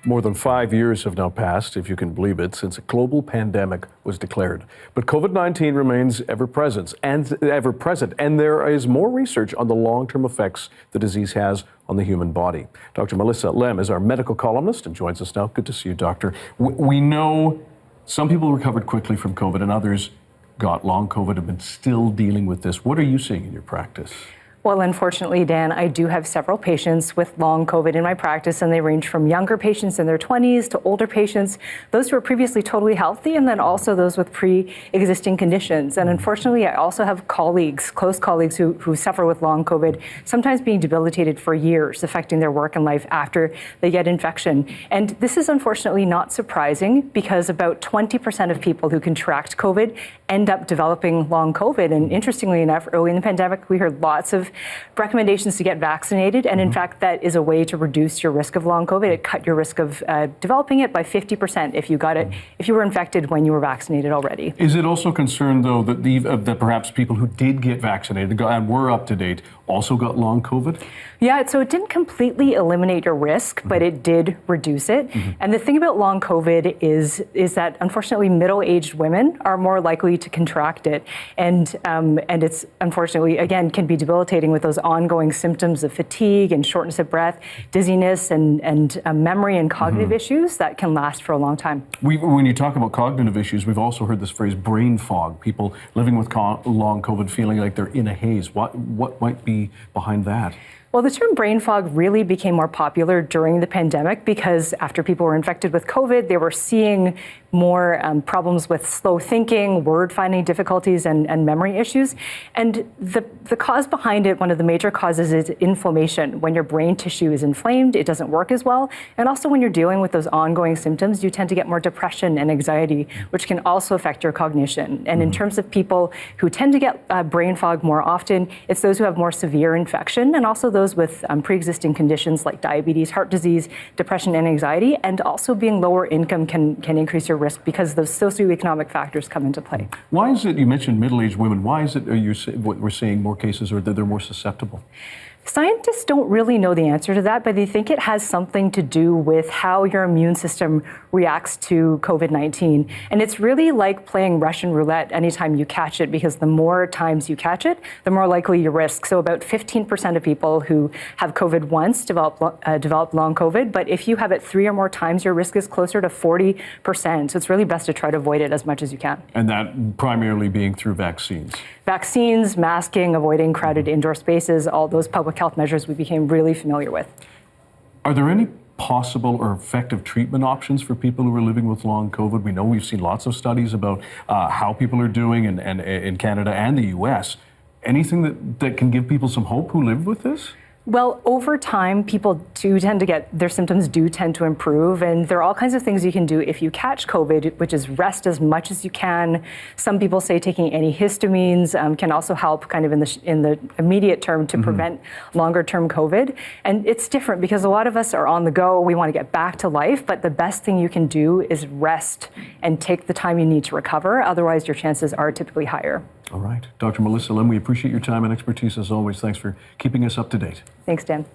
More than 5 years have now passed, if you can believe it, since a global pandemic was declared. But COVID-19 remains ever present, and there is more research on the long-term effects the disease has on the human body. Dr. Melissa Lem is our medical columnist and joins us now. Good to see you, Doctor. We know some people recovered quickly from COVID and others got long COVID and been still dealing with this. What are you seeing in your practice? Well, unfortunately, Dan, I do have several patients with long COVID in my practice, and they range from younger patients in their 20s to older patients, those who were previously totally healthy, and then also those with pre-existing conditions. And unfortunately, I also have colleagues, close colleagues who suffer with long COVID, sometimes being debilitated for years, affecting their work and life after they get infection. And this is unfortunately not surprising because about 20% of people who contract COVID end up developing long COVID. And interestingly enough, early in the pandemic, we heard lots of recommendations to get vaccinated, and in fact that is a way to reduce your risk of long COVID. It cut your risk of developing it by 50% if you got it, if you were infected when you were vaccinated already. Is it also concerned though that perhaps people who did get vaccinated and were up to date also got long COVID? Yeah, so it didn't completely eliminate your risk, but it did reduce it. And the thing about long COVID is that unfortunately middle-aged women are more likely to contract it, and it's unfortunately again can be debilitating with those ongoing symptoms of fatigue and shortness of breath, dizziness, and memory and cognitive issues that can last for a long time. When you talk about cognitive issues, we've also heard this phrase brain fog. People living with long COVID feeling like they're in a haze. What might be behind that? Well, the term brain fog really became more popular during the pandemic because after people were infected with COVID, they were seeing more problems with slow thinking, word finding difficulties, and memory issues. And the cause behind it, one of the major causes is inflammation. When your brain tissue is inflamed, it doesn't work as well. And also when you're dealing with those ongoing symptoms, you tend to get more depression and anxiety, which can also affect your cognition. And in terms of people who tend to get brain fog more often, it's those who have more severe infection and also those with pre-existing conditions like diabetes, heart disease, depression, and anxiety, and also being lower income can increase your risk because those socioeconomic factors come into play. Why is it, you mentioned middle-aged women, why is it we're seeing more cases or that they're more susceptible? Scientists don't really know the answer to that, but they think it has something to do with how your immune system reacts to COVID-19. And it's really like playing Russian roulette anytime you catch it, because the more times you catch it, the more likely your risk. So about 15% of people who have COVID once develop long COVID, but if you have it 3 or more times, your risk is closer to 40%. So it's really best to try to avoid it as much as you can. And that primarily being through vaccines? Vaccines, masking, avoiding crowded indoor spaces, all those public health measures we became really familiar with. Are there any possible or effective treatment options for people who are living with long COVID? We know we've seen lots of studies about how people are doing and in Canada and the US. Anything that can give people some hope who live with this? Well, over time, people do tend to their symptoms do tend to improve, and there are all kinds of things you can do if you catch COVID, which is rest as much as you can. Some people say taking antihistamines can also help kind of in the immediate term to prevent longer term COVID. And it's different because a lot of us are on the go, we want to get back to life, but the best thing you can do is rest and take the time you need to recover. Otherwise, your chances are typically higher. All right. Dr. Melissa Lem, we appreciate your time and expertise as always. Thanks for keeping us up to date. Thanks, Dan.